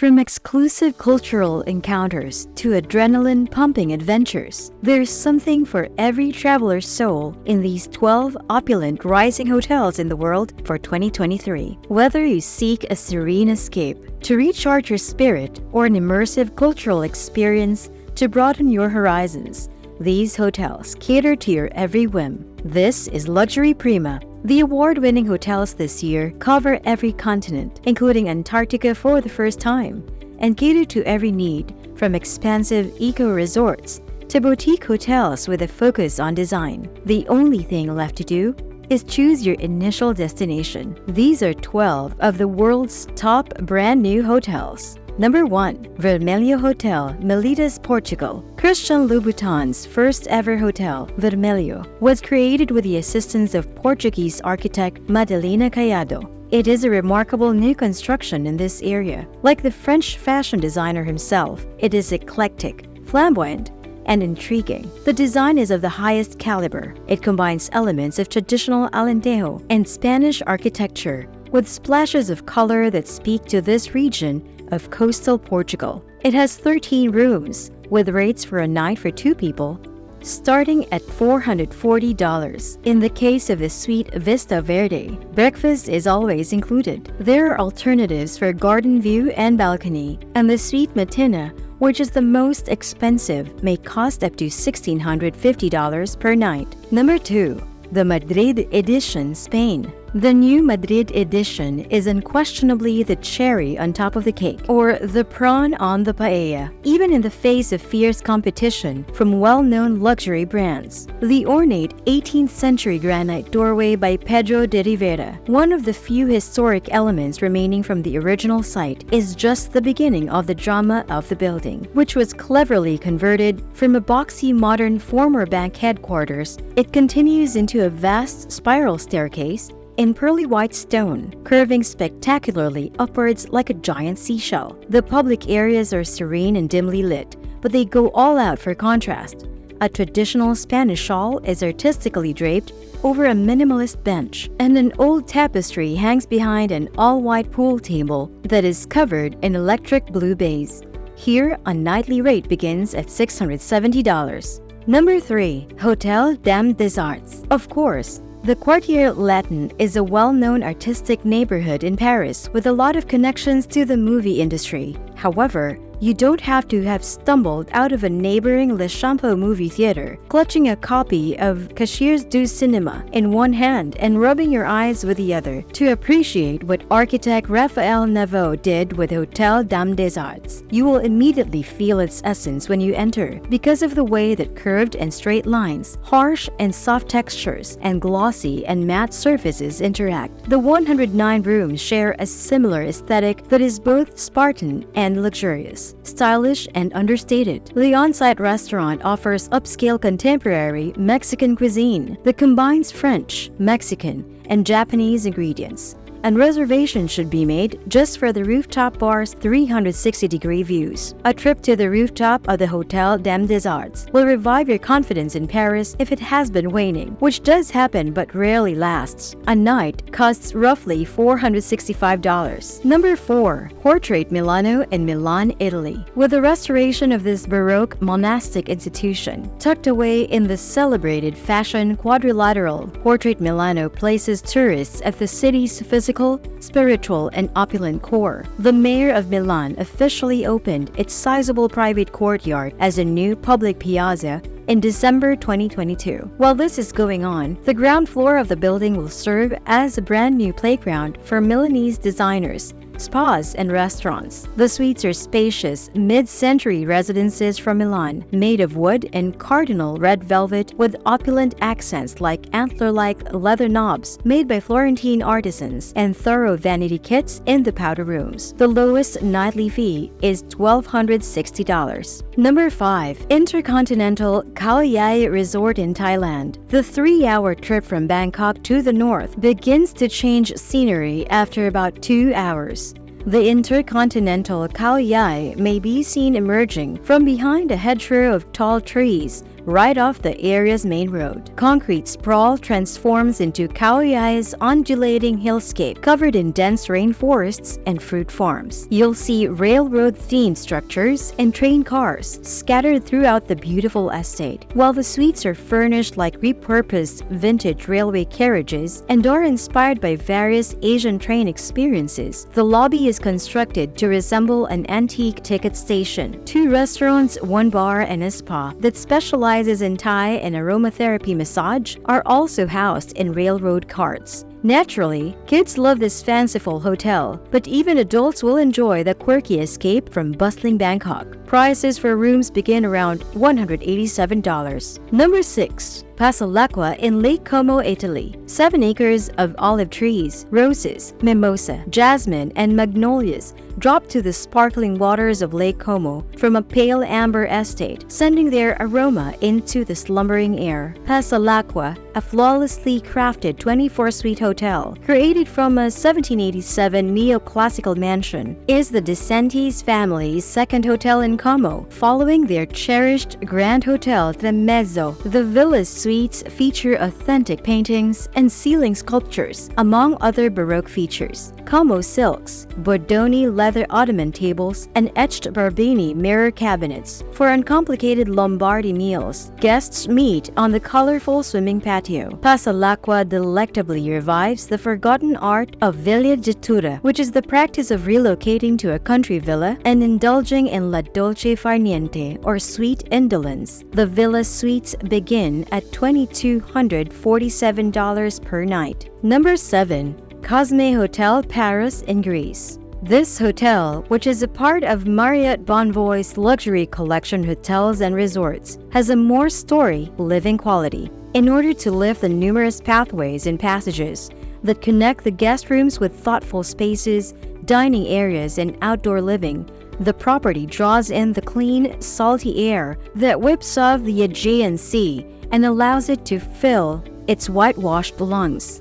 From exclusive cultural encounters to adrenaline-pumping adventures, there's something for every traveler's soul in these 12 opulent rising hotels in the world for 2023. Whether you seek a serene escape to recharge your spirit or an immersive cultural experience to broaden your horizons, these hotels cater to your every whim. This is Luxury Prima. The award-winning hotels this year cover every continent, including Antarctica for the first time, and cater to every need, from expansive eco-resorts to boutique hotels with a focus on design. The only thing left to do is choose your initial destination. These are 12 of the world's top brand-new hotels. Number 1. Vermelho Hotel, Melides, Portugal. Christian Louboutin's first ever hotel, Vermelho, was created with the assistance of Portuguese architect Madalena Caiado. It is a remarkable new construction in this area. Like the French fashion designer himself, it is eclectic, flamboyant, and intriguing. The design is of the highest caliber. It combines elements of traditional Alentejo and Spanish architecture with splashes of color that speak to this region of coastal Portugal. It has 13 rooms, with rates for a night for 2 people starting at $440. In the case of the Suite Vista Verde, breakfast is always included. There are alternatives for garden view and balcony, and the Suite Matina, which is the most expensive, may cost up to $1,650 per night. Number 2. The Madrid Edition, Spain. The new Madrid edition is unquestionably the cherry on top of the cake, or the prawn on the paella, even in the face of fierce competition from well-known luxury brands. The ornate 18th century granite doorway by Pedro de Rivera, one of the few historic elements remaining from the original site, is just the beginning of the drama of the building, which was cleverly converted from a boxy modern former bank headquarters. It continues into a vast spiral staircase in pearly white stone, curving spectacularly upwards like a giant seashell. The public areas are serene and dimly lit, but they go all out for contrast. A traditional Spanish shawl is artistically draped over a minimalist bench, and an old tapestry hangs behind an all-white pool table that is covered in electric blue baize. Here, a nightly rate begins at $670. Number 3. Hotel des Arts. Of course, the Quartier Latin is a well-known artistic neighborhood in Paris with a lot of connections to the movie industry. However, you don't have to have stumbled out of a neighboring Le Champeau movie theater, clutching a copy of Cashiers du Cinéma in one hand and rubbing your eyes with the other to appreciate what architect Raphael Naveau did with Hotel des Arts. You will immediately feel its essence when you enter because of the way that curved and straight lines, harsh and soft textures, and glossy and matte surfaces interact. The 109 rooms share a similar aesthetic that is both Spartan and luxurious, stylish and understated. The on-site restaurant offers upscale contemporary Mexican cuisine that combines French, Mexican, and Japanese ingredients, and reservations should be made just for the rooftop bar's 360-degree views. A trip to the rooftop of the Hotel des Arts will revive your confidence in Paris if it has been waning, which does happen but rarely lasts. A night costs roughly $465. Number 4. Portrait Milano in Milan, Italy. With the restoration of this Baroque monastic institution, tucked away in the celebrated fashion quadrilateral, Portrait Milano places tourists at the city's physical, spiritual, and opulent core. The mayor of Milan officially opened its sizable private courtyard as a new public piazza in December 2022. While this is going on, the ground floor of the building will serve as a brand new playground for Milanese designers, spas, and restaurants. The suites are spacious, mid-century residences from Milan, made of wood and cardinal red velvet with opulent accents like antler-like leather knobs made by Florentine artisans and thorough vanity kits in the powder rooms. The lowest nightly fee is $1,260. Number 5. Intercontinental Khaoyai Resort in Thailand. The 3-hour trip from Bangkok to the north begins to change scenery after about 2 hours. The Intercontinental Khaoyai may be seen emerging from behind a hedgerow of tall trees right off the area's main road. Concrete sprawl transforms into Khaoyai's undulating hillscape covered in dense rainforests and fruit farms. You'll see railroad-themed structures and train cars scattered throughout the beautiful estate, while the suites are furnished like repurposed vintage railway carriages and are inspired by various Asian train experiences. The lobby is constructed to resemble an antique ticket station. 2 restaurants, 1 bar, and a spa that specializes in Thai and aromatherapy massage are also housed in railroad carts. Naturally, kids love this fanciful hotel, but even adults will enjoy the quirky escape from bustling Bangkok. Prices for rooms begin around $187. Number 6. Passalacqua in Lake Como, Italy. 7 acres of olive trees, roses, mimosa, jasmine, and magnolias drop to the sparkling waters of Lake Como from a pale amber estate, sending their aroma into the slumbering air. Passalacqua, a flawlessly crafted 24-suite hotel, created from a 1787 neoclassical mansion, is the DeSantis family's second hotel in Como, following their cherished Grand Hotel Tremezzo. The villa's suites feature authentic paintings and ceiling sculptures, among other Baroque features. Como silks, Bordoni leather ottoman tables, and etched Barbini mirror cabinets. For uncomplicated Lombardy meals, guests meet on the colorful swimming patio. Passalacqua delectably revives the forgotten art of villeggiatura, which is the practice of relocating to a country villa and indulging in la dolce far niente, or sweet indolence. The villa suites begin at $2,247 per night. Number 7. Cosme Hotel, Paros in Greece. This hotel, which is a part of Marriott Bonvoy's luxury collection hotels and resorts, has a more-story living quality. In order to lift the numerous pathways and passages that connect the guest rooms with thoughtful spaces, dining areas, and outdoor living, the property draws in the clean, salty air that whips off the Aegean Sea and allows it to fill its whitewashed lungs.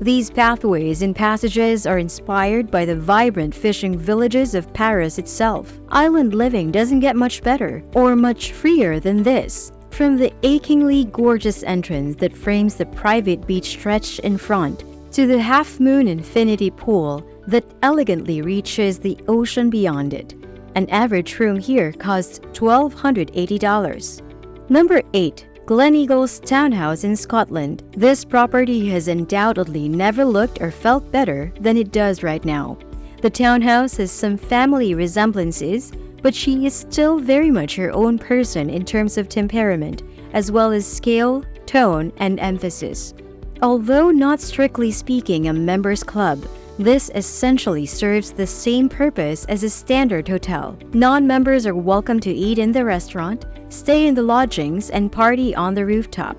These pathways and passages are inspired by the vibrant fishing villages of Paros itself. Island living doesn't get much better or much freer than this. From the achingly gorgeous entrance that frames the private beach stretch in front, to the half-moon infinity pool that elegantly reaches the ocean beyond it. An average room here costs $1,280. Number 8. Gleneagles Townhouse in Scotland. This property has undoubtedly never looked or felt better than it does right now. The townhouse has some family resemblances, but she is still very much her own person in terms of temperament, as well as scale, tone, and emphasis. Although not strictly speaking a members' club, this essentially serves the same purpose as a standard hotel. Non-members are welcome to eat in the restaurant, stay in the lodgings, and party on the rooftop.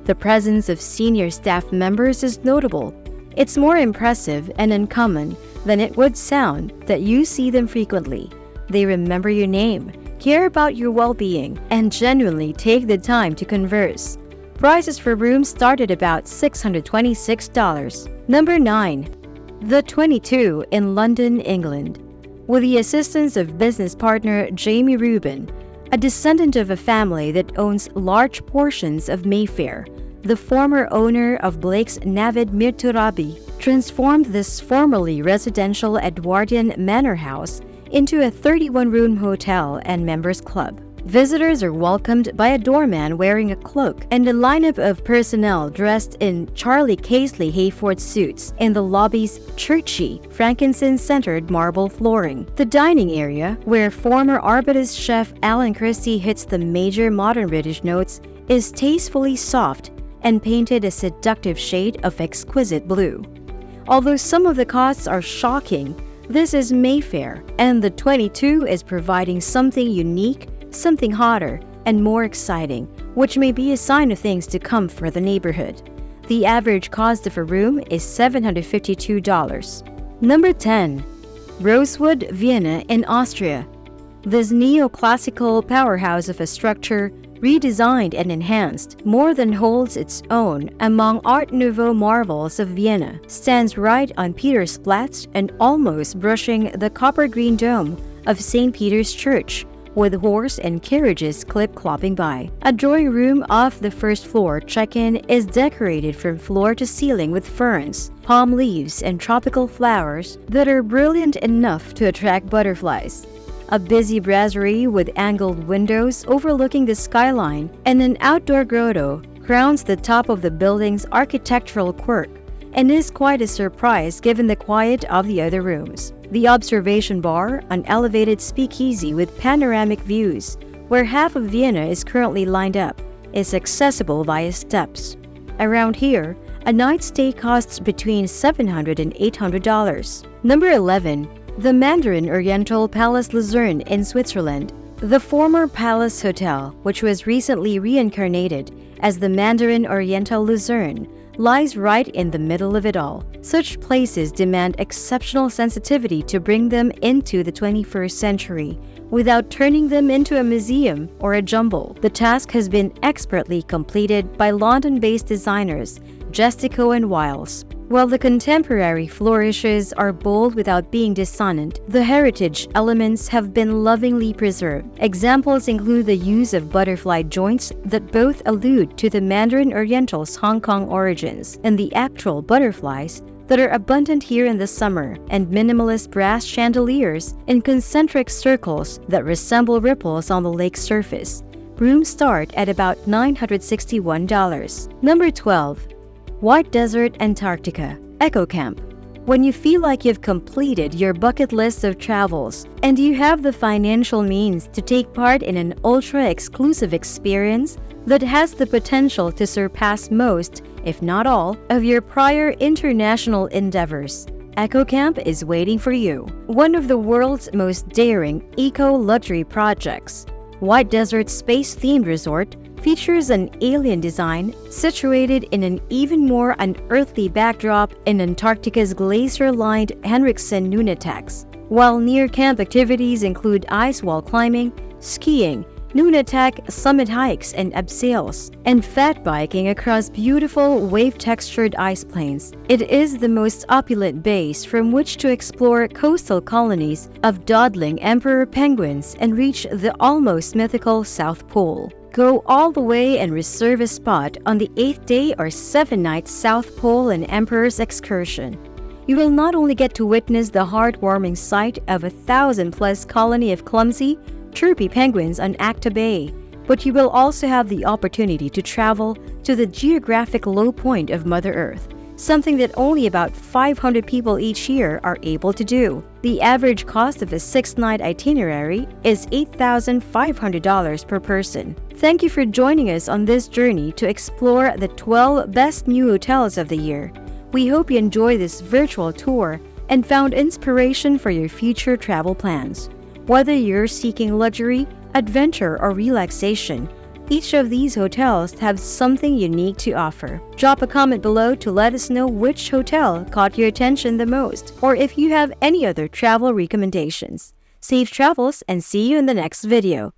The presence of senior staff members is notable. It's more impressive and uncommon than it would sound that you see them frequently. They remember your name, care about your well-being, and genuinely take the time to converse. Prices for rooms start at about $626. Number 9. The 22 in London, England. With the assistance of business partner Jamie Rubin, a descendant of a family that owns large portions of Mayfair, the former owner of Blake's Navid Mirturabi transformed this formerly residential Edwardian manor house into a 31-room hotel and members club. Visitors are welcomed by a doorman wearing a cloak and a lineup of personnel dressed in Charlie Casely Hayford suits in the lobby's churchy, frankincense-centered marble flooring. The dining area, where former Arbutus chef Alan Christie hits the major modern British notes, is tastefully soft and painted a seductive shade of exquisite blue. Although some of the costs are shocking, this is Mayfair, and the 22 is providing something unique, something hotter, and more exciting, which may be a sign of things to come for the neighborhood. The average cost of a room is $752. Number 10. Rosewood, Vienna in Austria. This neoclassical powerhouse of a structure, redesigned and enhanced, more than holds its own among Art Nouveau marvels of Vienna, stands right on Petersplatz and almost brushing the copper-green dome of St. Peter's Church, with horse and carriages clip-clopping by. A drawing room off the first floor check-in is decorated from floor to ceiling with ferns, palm leaves, and tropical flowers that are brilliant enough to attract butterflies. A busy brasserie with angled windows overlooking the skyline and an outdoor grotto crowns the top of the building's architectural quirk and is quite a surprise given the quiet of the other rooms. The observation bar, an elevated speakeasy with panoramic views, where half of Vienna is currently lined up, is accessible via steps. Around here, a night stay costs between $700 and $800. Number 11. The Mandarin Oriental Palace Luzern in Switzerland. The former Palace Hotel, which was recently reincarnated as the Mandarin Oriental Luzern, lies right in the middle of it all. Such places demand exceptional sensitivity to bring them into the 21st century without turning them into a museum or a jumble. The task has been expertly completed by London-based designers Gestico and Wiles. While the contemporary flourishes are bold without being dissonant, the heritage elements have been lovingly preserved. Examples include the use of butterfly joints that both allude to the Mandarin Oriental's Hong Kong origins and the actual butterflies that are abundant here in the summer, and minimalist brass chandeliers in concentric circles that resemble ripples on the lake's surface. Rooms start at about $961. Number 12. White Desert, Antarctica. Eco Camp. When you feel like you've completed your bucket list of travels and you have the financial means to take part in an ultra-exclusive experience that has the potential to surpass most, if not all, of your prior international endeavors, Eco Camp is waiting for you. One of the world's most daring eco-luxury projects, White Desert Space-themed resort features an alien design situated in an even more unearthly backdrop in Antarctica's glacier-lined Henriksen Nunatax. While near-camp activities include ice wall climbing, skiing, Nunatack summit hikes and abseils, and fat biking across beautiful wave-textured ice plains, it is the most opulent base from which to explore coastal colonies of dawdling emperor penguins and reach the almost mythical South Pole. Go all the way and reserve a spot on the 8th day or 7-night South Pole and Emperor's excursion. You will not only get to witness the heartwarming sight of a 1,000-plus colony of clumsy, chirpy penguins on Acta Bay, but you will also have the opportunity to travel to the geographic low point of Mother Earth, something that only about 500 people each year are able to do. The average cost of a 6-night itinerary is $8,500 per person. Thank you for joining us on this journey to explore the 12 best new hotels of the year. We hope you enjoy this virtual tour and found inspiration for your future travel plans. Whether you're seeking luxury, adventure, or relaxation, each of these hotels have something unique to offer. Drop a comment below to let us know which hotel caught your attention the most, or if you have any other travel recommendations. Safe travels and see you in the next video.